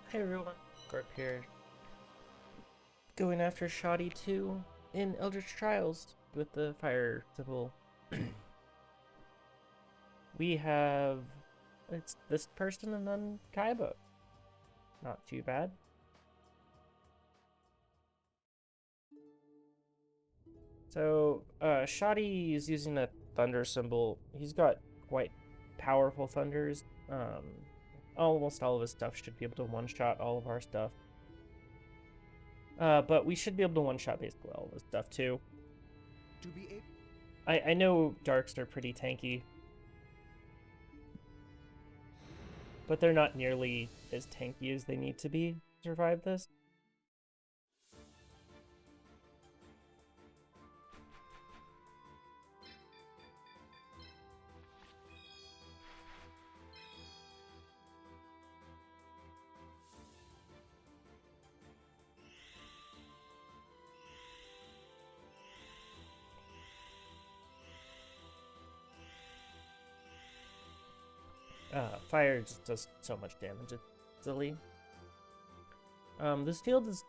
Hey everyone, Garp here. Going after Shoddy 2 in Eldritch Trials with the fire symbol. We have... it's this person and then Kaiba. Not too bad. So, Shoddy is using a thunder symbol. He's got quite powerful thunders. Almost all of his stuff should be able to one-shot all of our stuff. But we should be able to one-shot basically all of his stuff too. To be able I know Darks are pretty tanky, but they're not nearly as tanky as they need to be to survive this. Fire just does so much damage, it's silly. This field is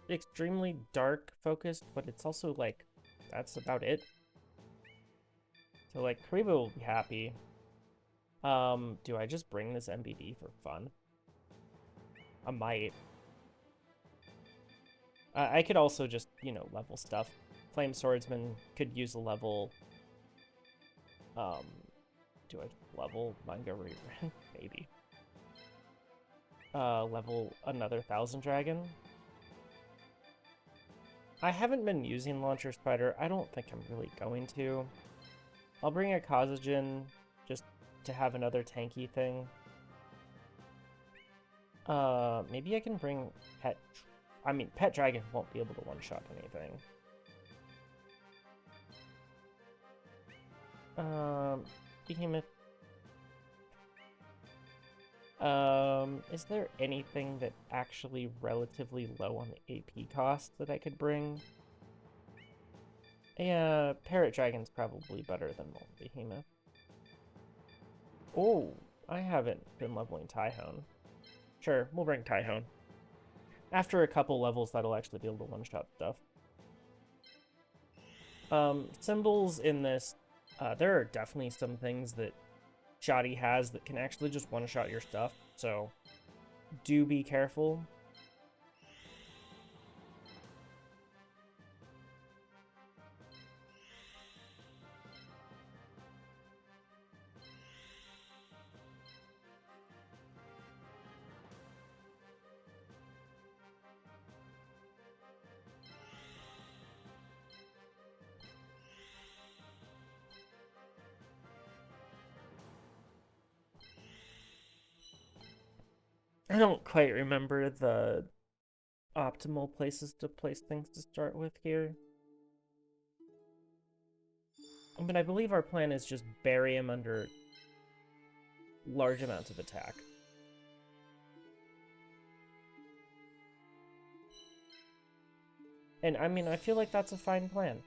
extremely dark focused, but it's also like, that's about it. So like, Kariba will be happy. Do I just bring this MBD for fun? I might. I could also just, level stuff. Flame Swordsman could use a level. Do I level Manga Rerun? Maybe. Level another Thousand Dragon. I haven't been using Launcher Spider. I don't think I'm really going to. I'll bring a Kazajin just to have another tanky thing. Maybe I can bring Pet... I mean, Pet Dragon won't be able to one-shot anything. Behemoth. Is there anything that actually relatively low on the AP cost that I could bring? Yeah, Parrot Dragon's probably better than Behemoth. Oh, I haven't been leveling Tyhone. Sure, we'll bring Tyhone. After a couple levels, that'll actually be able to one-shot stuff. Symbols in this, there are definitely some things that Shoddy has that can actually just one-shot your stuff, so do be careful. I don't quite remember the optimal places to place things to start with here. But I believe our plan is just bury him under large amounts of attack. And I mean, I feel like that's a fine plan.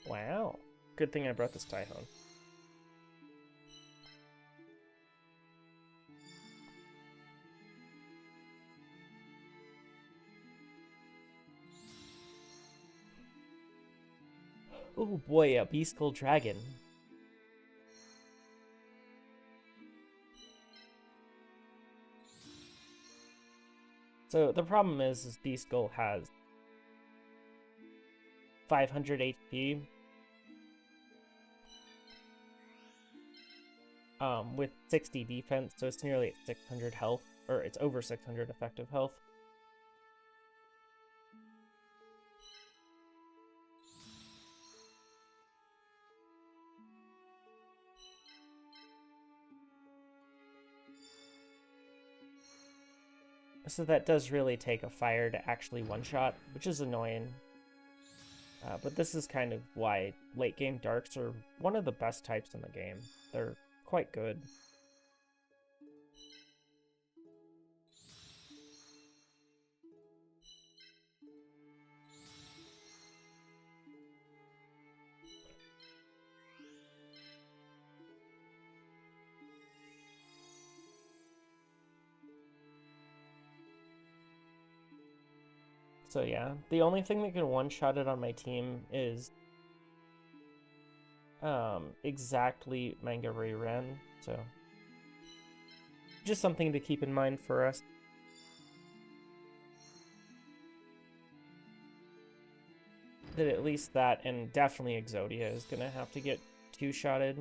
Wow. Good thing I brought this Tyhone. Oh boy, a Beastal Dragon. So the problem is Beastal has 500 HP. With 60 defense, so it's nearly at 600 health, or it's over 600 effective health. So that does really take a fire to actually one-shot, which is annoying. But this is kind of why late game darks are one of the best types in the game. They're quite good. So yeah, the only thing that can one-shot it on my team is exactly Manga Ren. So just something to keep in mind for us. That at least that, and definitely Exodia, is gonna have to get two-shotted.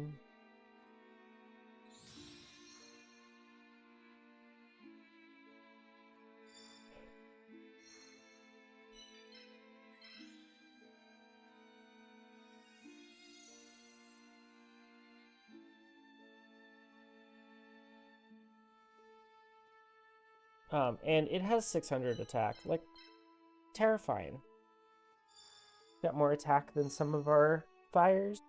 And it has 600 attack, like, terrifying. Got more attack than some of our fires.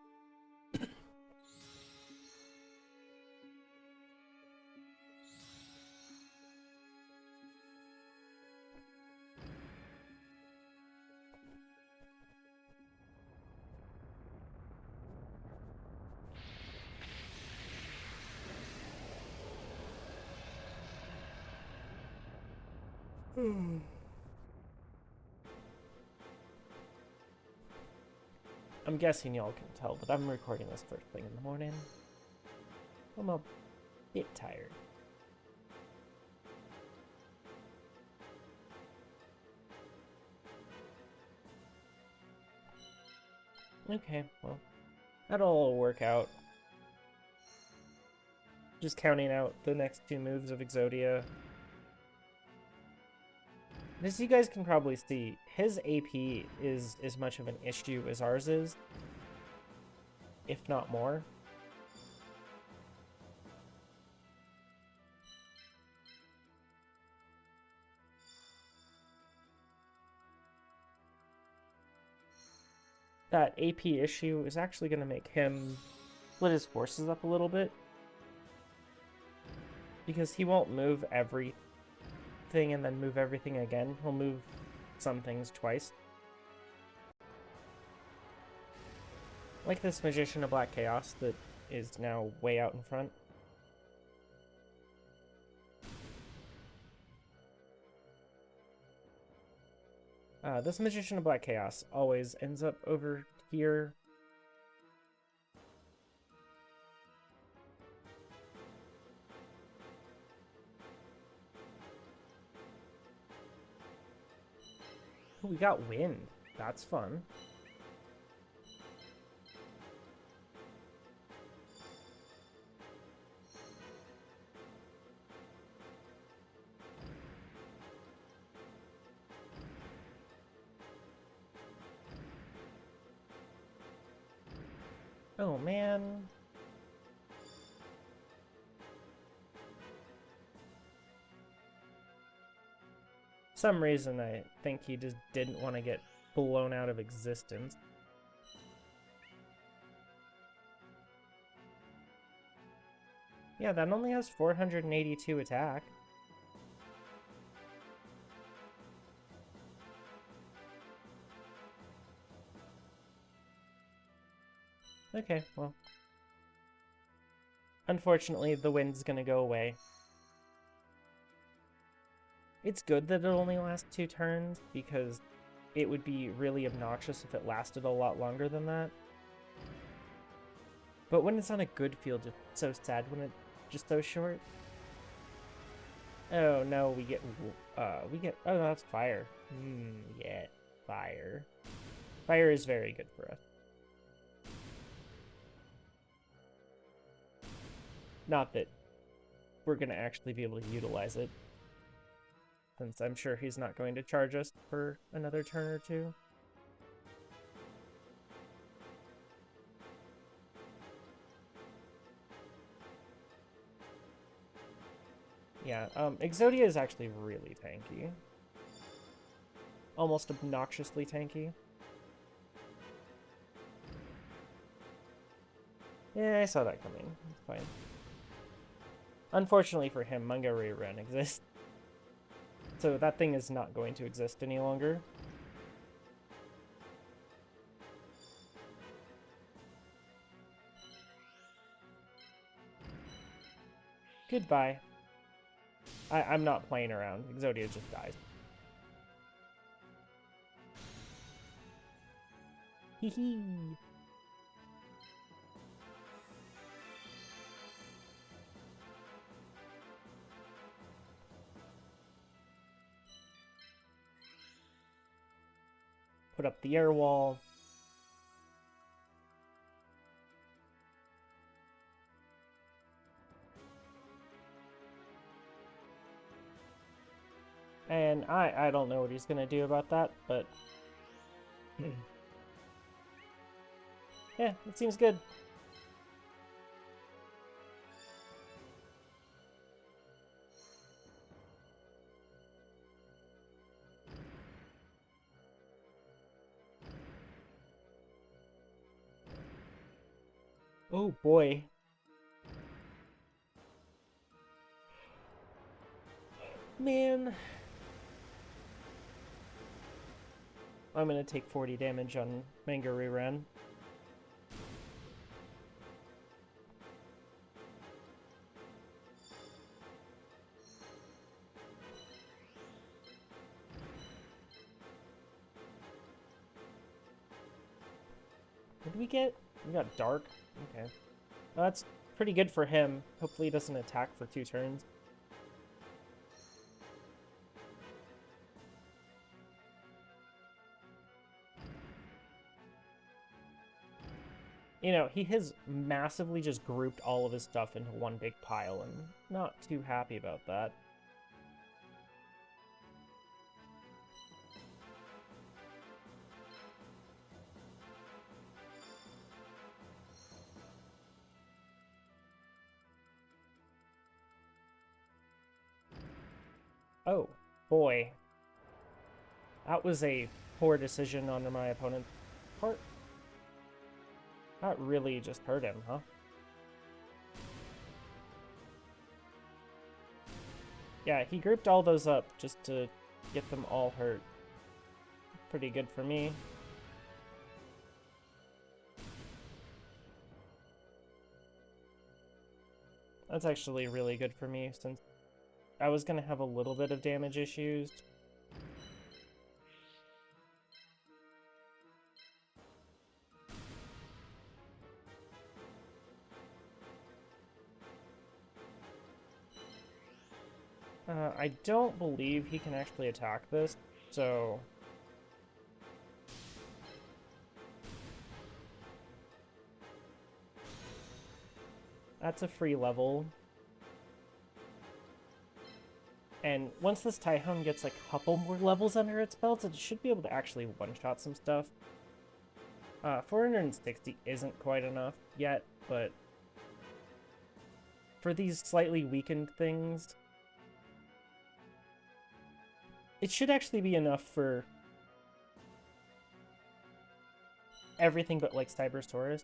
I'm guessing y'all can tell, but I'm recording this first thing in the morning. I'm a bit tired. Okay, well, that'll all work out. Just counting out the next two moves of Exodia. As you guys can probably see, his AP is as much of an issue as ours is, if not more. That AP issue is actually going to make him split his forces up a little bit, because he won't move everything and then move everything again. He'll move some things twice. Like this Magician of Black Chaos that is now way out in front. This Magician of Black Chaos always ends up over here. We got wind. That's fun. Oh, man. Some reason I think he just didn't want to get blown out of existence. Yeah, that only has 482 attack. Okay, well. Unfortunately, the wind's gonna go away. It's good that it only lasts 2 turns, because it would be really obnoxious if it lasted a lot longer than that. But when it's on a good field, it's so sad when it's just so short. Oh no, we get, oh, that's fire. Yeah, fire. Fire is very good for us. Not that we're gonna actually be able to utilize it, since I'm sure he's not going to charge us for another turn or two. Yeah, Exodia is actually really tanky. Almost obnoxiously tanky. Yeah, I saw that coming. It's fine. Unfortunately for him, Manga Ren exists. So that thing is not going to exist any longer. Goodbye. I'm not playing around. Exodia just dies. Hee hee. Put up the air wall. And I don't know what he's gonna do about that, but yeah, it seems good. Oh boy. Man. I'm gonna take 40 damage on Manga Rerun. What did we get? We got Dark. Okay. Well, that's pretty good for him. Hopefully he doesn't attack for 2 turns. You know, he has massively just grouped all of his stuff into one big pile, and not too happy about that. Oh, boy. That was a poor decision on my opponent's part. That really just hurt him, huh? Yeah, he grouped all those up just to get them all hurt. Pretty good for me. That's actually really good for me, since I was going to have a little bit of damage issues. I don't believe he can actually attack this, so... That's a free level. And once this Tyhoon gets like a couple more levels under its belt, it should be able to actually one-shot some stuff. 460 isn't quite enough yet, but for these slightly weakened things, it should actually be enough for everything but like Cybersaurus.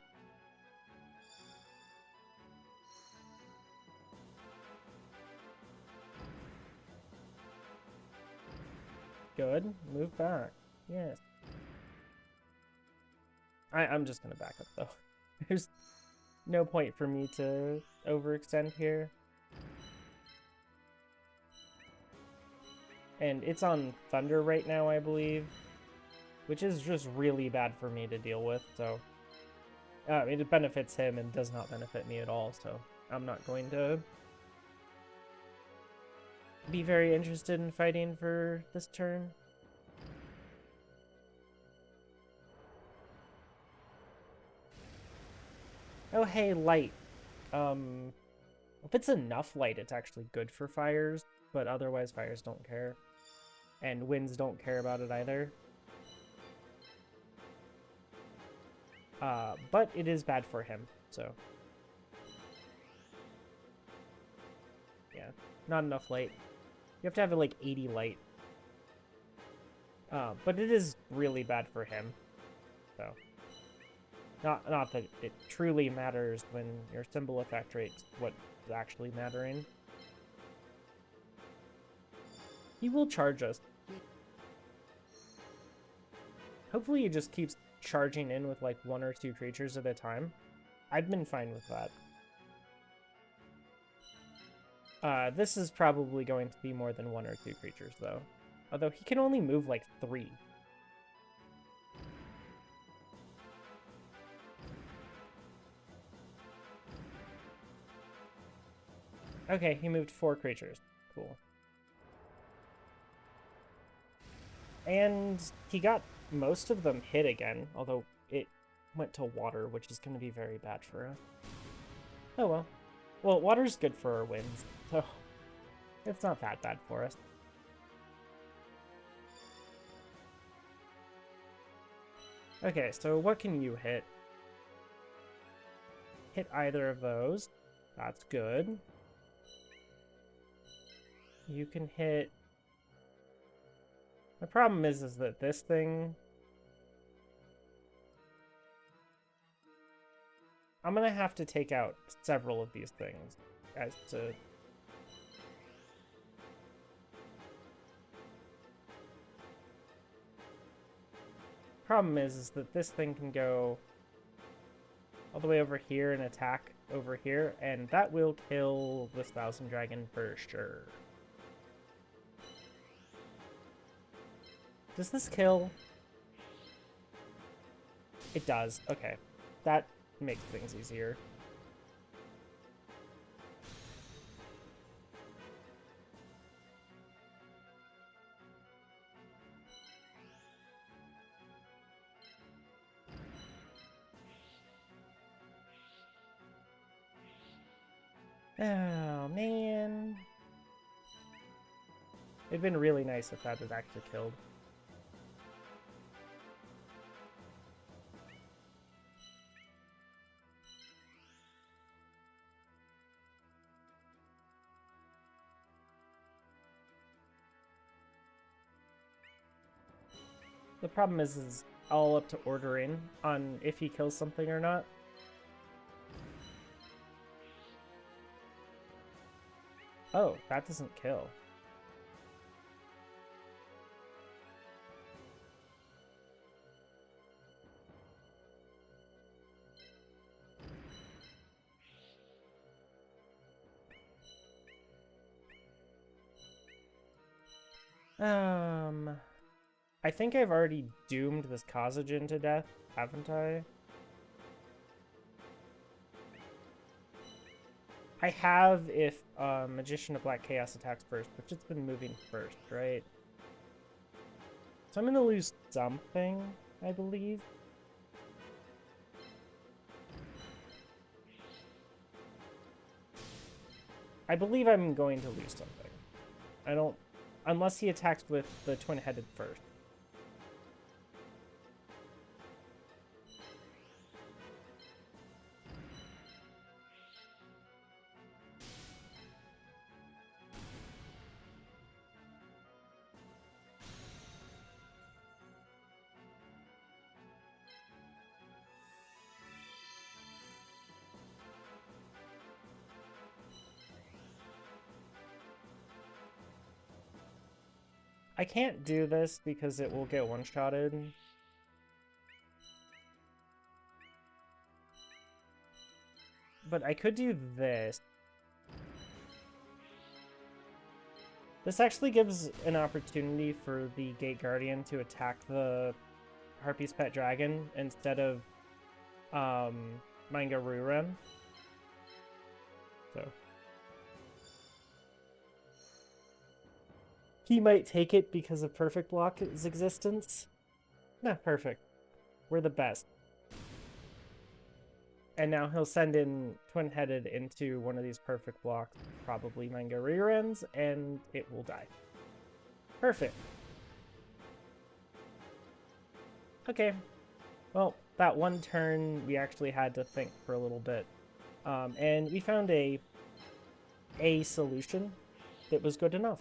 Good. Move back. Yes. I'm just gonna back up though. There's no point for me to overextend here. And it's on Thunder right now, I believe, which is just really bad for me to deal with, so... it benefits him and does not benefit me at all, so I'm not going to be very interested in fighting for this turn. Oh, hey, light. If it's enough light, it's actually good for fires, but otherwise fires don't care. And winds don't care about it either. But it is bad for him, so... Yeah, not enough light. You have to have like 80 light. But it is really bad for him, so... Not that it truly matters when your symbol effect rate's what's actually mattering. He will charge us. Hopefully he just keeps charging in with like 1 or 2 creatures at a time. I've been fine with that. This is probably going to be more than 1 or 2 creatures though. Although he can only move like 3. Okay, he moved 4 creatures. Cool. And he got most of them hit again, although it went to water, which is going to be very bad for us. Oh well. Well, water's good for our wins, so it's not that bad for us. Okay, so what can you hit? Hit either of those. That's good. You can hit... The problem is that this thing... I'm gonna have to take out several of these things as to... Problem is that this thing can go all the way over here and attack over here, and that will kill this Thousand Dragon for sure. Does this kill? It does. Okay. That makes things easier. Oh, man. It'd been really nice if that had actually killed. The problem is all up to ordering on if he kills something or not. Oh, that doesn't kill. I think I've already doomed this Kazajan to death, haven't I? I have if Magician of Black Chaos attacks first, which it's been moving first, right? So I'm gonna lose something, I believe. I believe I'm going to lose something. I don't... Unless he attacks with the twin-headed first. I can't do this because it will get one-shotted. But I could do this. This actually gives an opportunity for the Gate Guardian to attack the Harpy's Pet Dragon instead of Manga Ruren. So he might take it because of Perfect Block's existence. Nah, perfect. We're the best. And now he'll send in Twin-Headed into one of these Perfect Blocks, probably Manga Rerens, and it will die. Perfect. Okay. Well, that one turn, we actually had to think for a little bit. And we found a solution that was good enough.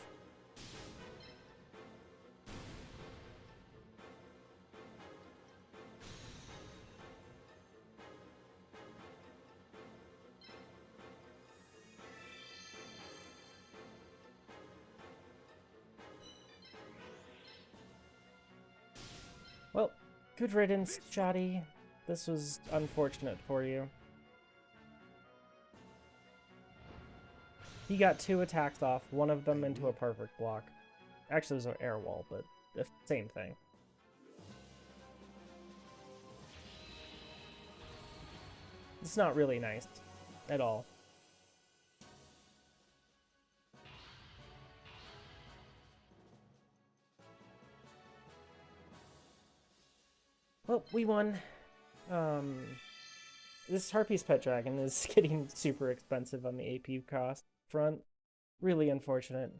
Well, good riddance, Shoddy. This was unfortunate for you. He got 2 attacks off, one of them into a perfect block. Actually, it was an air wall, but the same thing. It's not really nice at all. Well, we won. This Harpy's Pet Dragon is getting super expensive on the AP cost front. Really unfortunate.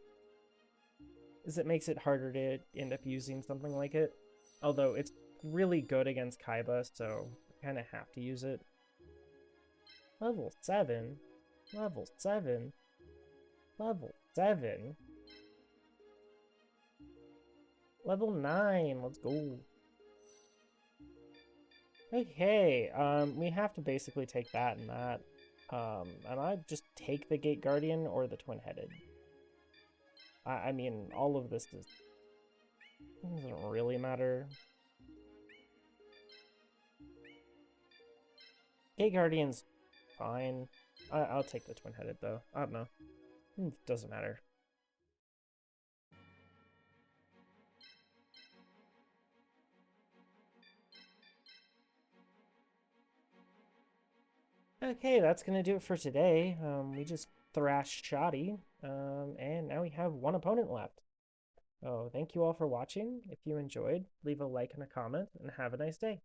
As it makes it harder to end up using something like it. Although it's really good against Kaiba, so I kind of have to use it. Level 7? Level 7? Level 7? Level 9, let's go. Okay, we have to basically take that and that. And I just take the Gate Guardian or the Twin-Headed. I mean, all of this doesn't really matter. Gate Guardian's fine. I'll take the Twin-Headed, though. I don't know. Doesn't matter. Okay, that's gonna do it for today. We just thrashed Shoddy, and now we have one opponent left. So thank you all for watching. If you enjoyed, leave a like and a comment, and have a nice day.